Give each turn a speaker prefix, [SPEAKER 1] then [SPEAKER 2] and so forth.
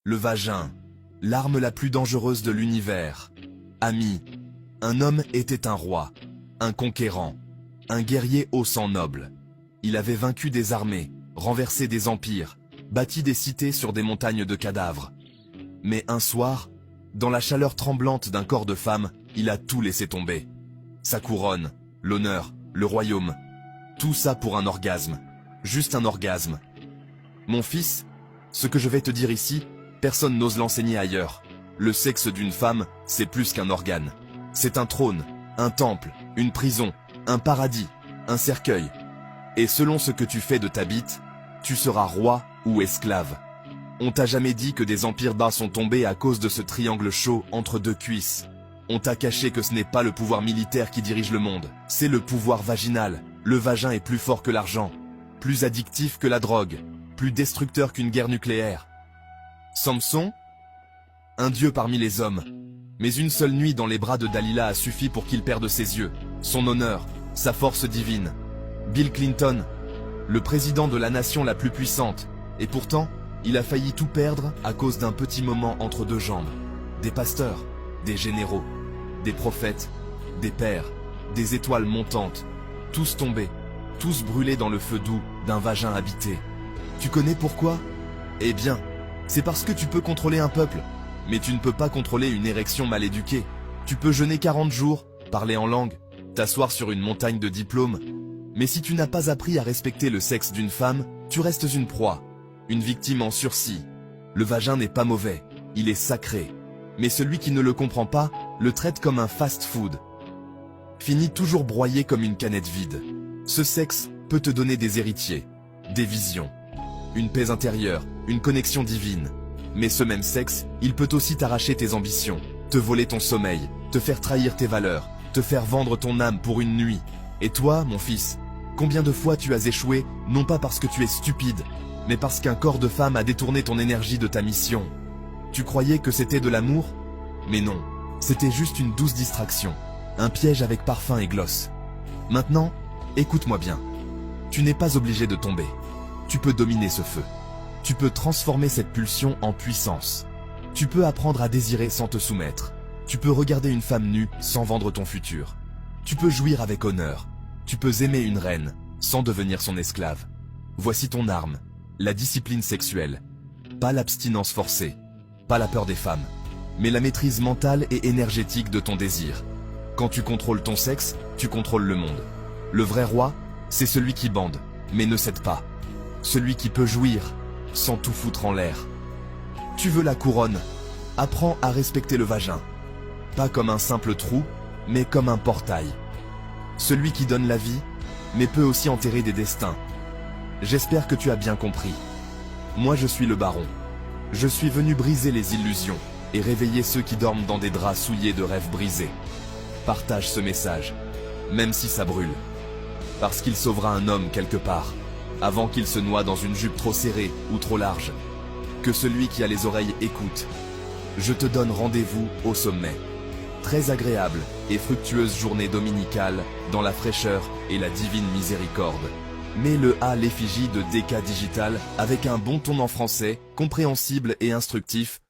[SPEAKER 1] Le vagin, l'arme la plus dangereuse de l'univers. Ami, un homme était un roi, un conquérant, un guerrier au sang noble. Il avait vaincu des armées, renversé des empires, bâti des cités sur des montagnes de cadavres. Mais un soir, dans la chaleur tremblante d'un corps de femme, il a tout laissé tomber. Sa couronne, l'honneur, le royaume. Tout ça pour un orgasme. Juste un orgasme. Mon fils, ce que je vais te dire ici, personne n'ose l'enseigner ailleurs. Le sexe d'une femme, c'est plus qu'un organe. C'est un trône, un temple, une prison, un paradis, un cercueil. Et selon ce que tu fais de ta bite, tu seras roi ou esclave. On t'a jamais dit que des empires bas sont tombés à cause de ce triangle chaud entre deux cuisses. On t'a caché que ce n'est pas le pouvoir militaire qui dirige le monde, c'est le pouvoir vaginal. Le vagin est plus fort que l'argent, plus addictif que la drogue, plus destructeur qu'une guerre nucléaire. Samson, un dieu parmi les hommes, mais une seule nuit dans les bras de Dalila a suffi pour qu'il perde ses yeux, son honneur, sa force divine. Bill Clinton, le président de la nation la plus puissante, et pourtant, il a failli tout perdre à cause d'un petit moment entre deux jambes. Des pasteurs, des généraux, des prophètes, des pères, des étoiles montantes, tous tombés, tous brûlés dans le feu doux d'un vagin habité. Tu connais pourquoi? Eh bien, c'est parce que tu peux contrôler un peuple, mais tu ne peux pas contrôler une érection mal éduquée. Tu peux jeûner 40 jours, parler en langue, t'asseoir sur une montagne de diplômes, mais si tu n'as pas appris à respecter le sexe d'une femme, tu restes une proie, une victime en sursis. Le vagin n'est pas mauvais, il est sacré, mais celui qui ne le comprend pas, le traite comme un fast-food. Finit toujours broyé comme une canette vide. Ce sexe peut te donner des héritiers, des visions, une paix intérieure, une connexion divine. Mais ce même sexe, il peut aussi t'arracher tes ambitions, te voler ton sommeil, te faire trahir tes valeurs, te faire vendre ton âme pour une nuit. Et toi, mon fils, combien de fois tu as échoué, non pas parce que tu es stupide, mais parce qu'un corps de femme a détourné ton énergie de ta mission. Tu croyais que c'était de l'amour? Mais non, c'était juste une douce distraction, un piège avec parfum et gloss. Maintenant, écoute-moi bien. Tu n'es pas obligé de tomber. Tu peux dominer ce feu. Tu peux transformer cette pulsion en puissance. Tu peux apprendre à désirer sans te soumettre. Tu peux regarder une femme nue sans vendre ton futur. Tu peux jouir avec honneur. Tu peux aimer une reine sans devenir son esclave. Voici ton arme, la discipline sexuelle. Pas l'abstinence forcée, pas la peur des femmes, mais la maîtrise mentale et énergétique de ton désir. Quand tu contrôles ton sexe, tu contrôles le monde. Le vrai roi, c'est celui qui bande, mais ne cède pas. Celui qui peut jouir, sans tout foutre en l'air. Tu veux la couronne? Apprends à respecter le vagin. Pas comme un simple trou, mais comme un portail. Celui qui donne la vie, mais peut aussi enterrer des destins. J'espère que tu as bien compris. Moi je suis le baron. Je suis venu briser les illusions et réveiller ceux qui dorment dans des draps souillés de rêves brisés. Partage ce message, même si ça brûle. Parce qu'il sauvera un homme quelque part, avant qu'il se noie dans une jupe trop serrée ou trop large. Que celui qui a les oreilles écoute. Je te donne rendez-vous au sommet. Très agréable et fructueuse journée dominicale dans la fraîcheur et la divine miséricorde. Mets-le à l'effigie de DK Digital avec un bon ton en français, compréhensible et instructif